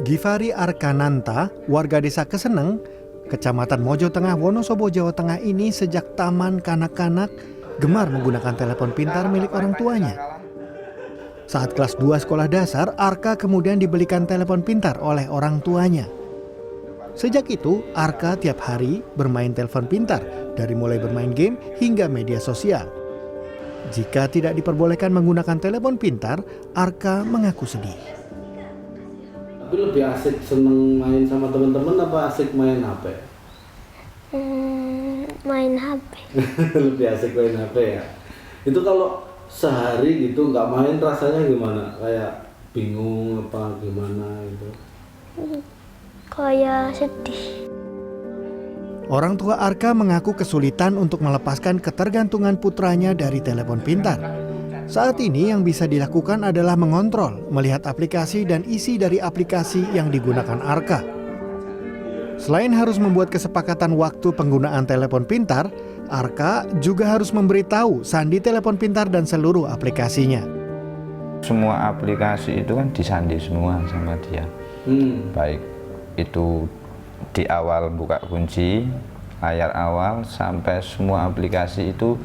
Givari Arkananta, warga desa Keseneng, Kecamatan Mojo Tengah, Wonosobo, Jawa Tengah ini sejak taman kanak-kanak gemar menggunakan telepon pintar milik orang tuanya. Saat kelas 2 sekolah dasar, Arka kemudian dibelikan telepon pintar oleh orang tuanya. Sejak itu, Arka tiap hari bermain telepon pintar, dari mulai bermain game hingga media sosial. Jika tidak diperbolehkan menggunakan telepon pintar, Arka mengaku sedih. Tapi lebih asik seneng main sama teman-teman apa asik main HP? Main HP. Lebih asik main HP ya. Itu kalau sehari gitu nggak main rasanya gimana? Kayak bingung apa gimana gitu? Kayak sedih. Orang tua Arka mengaku kesulitan untuk melepaskan ketergantungan putranya dari telepon pintar. Saat ini yang bisa dilakukan adalah mengontrol, melihat aplikasi dan isi dari aplikasi yang digunakan Arka. Selain harus membuat kesepakatan waktu penggunaan telepon pintar, Arka juga harus memberitahu sandi telepon pintar dan seluruh aplikasinya. Semua aplikasi itu kan disandi semua sama dia. Baik itu di awal buka kunci, layar awal, sampai semua aplikasi itu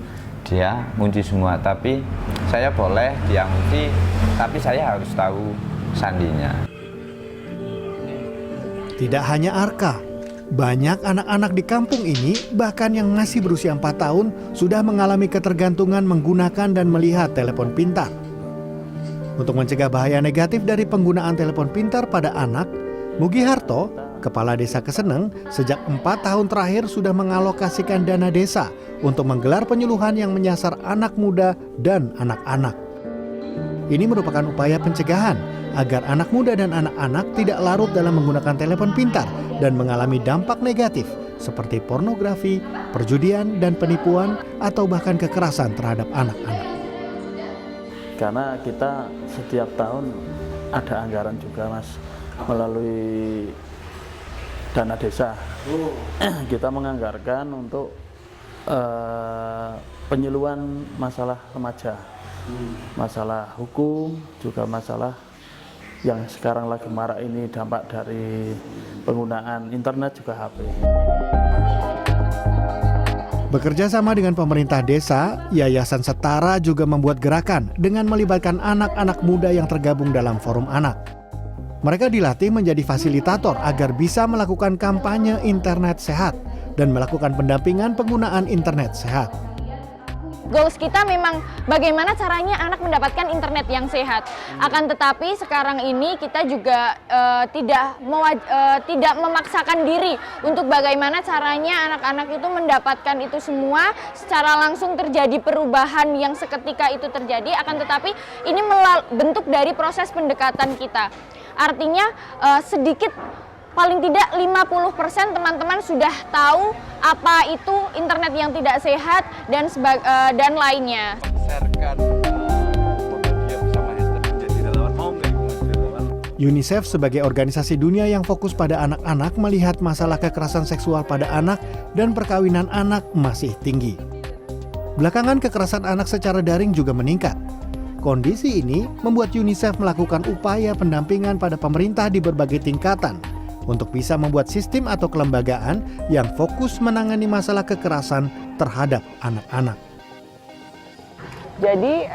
dia kunci semua, tapi saya boleh dia kunci, tapi saya harus tahu sandinya. Tidak hanya Arka, banyak anak-anak di kampung ini, bahkan yang masih berusia 4 tahun, sudah mengalami ketergantungan menggunakan dan melihat telepon pintar. Untuk mencegah bahaya negatif dari penggunaan telepon pintar pada anak, Mugi Harto, Kepala Desa Keseneng, sejak 4 tahun terakhir sudah mengalokasikan dana desa untuk menggelar penyuluhan yang menyasar anak muda dan anak-anak. Ini merupakan upaya pencegahan agar anak muda dan anak-anak tidak larut dalam menggunakan telepon pintar dan mengalami dampak negatif seperti pornografi, perjudian, dan penipuan atau bahkan kekerasan terhadap anak-anak. Karena kita setiap tahun ada anggaran juga, Mas, melalui dana desa. Kita menganggarkan untuk penyuluhan masalah remaja, masalah hukum, juga masalah yang sekarang lagi marak ini, dampak dari penggunaan internet juga HP. Bekerja sama dengan pemerintah desa, Yayasan Setara juga membuat gerakan dengan melibatkan anak-anak muda yang tergabung dalam forum anak. Mereka dilatih menjadi fasilitator agar bisa melakukan kampanye internet sehat dan melakukan pendampingan penggunaan internet sehat. Goals kita memang bagaimana caranya anak mendapatkan internet yang sehat. Akan tetapi sekarang ini kita juga tidak memaksakan diri untuk bagaimana caranya anak-anak itu mendapatkan itu semua secara langsung terjadi perubahan yang seketika itu terjadi. Akan tetapi ini bentuk dari proses pendekatan kita. Artinya sedikit, paling tidak 50% teman-teman sudah tahu apa itu internet yang tidak sehat dan lainnya. UNICEF sebagai organisasi dunia yang fokus pada anak-anak melihat masalah kekerasan seksual pada anak dan perkawinan anak masih tinggi. Belakangan kekerasan anak secara daring juga meningkat. Kondisi ini membuat UNICEF melakukan upaya pendampingan pada pemerintah di berbagai tingkatan untuk bisa membuat sistem atau kelembagaan yang fokus menangani masalah kekerasan terhadap anak-anak. Jadi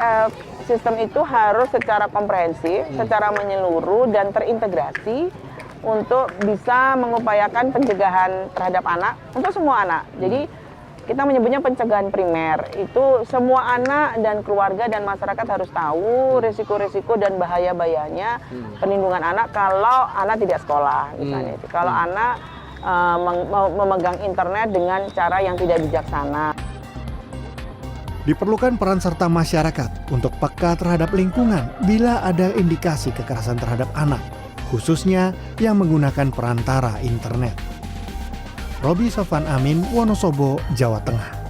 sistem itu harus secara komprehensif, secara menyeluruh dan terintegrasi untuk bisa mengupayakan pencegahan terhadap anak untuk semua anak. Jadi kita menyebutnya pencegahan primer, itu semua anak dan keluarga dan masyarakat harus tahu risiko-risiko dan bahaya-bahayanya perlindungan anak kalau anak tidak sekolah misalnya. Kalau anak memegang internet dengan cara yang tidak bijaksana. Diperlukan peran serta masyarakat untuk peka terhadap lingkungan bila ada indikasi kekerasan terhadap anak, khususnya yang menggunakan perantara internet. Robi Sofan Amin, Wonosobo, Jawa Tengah.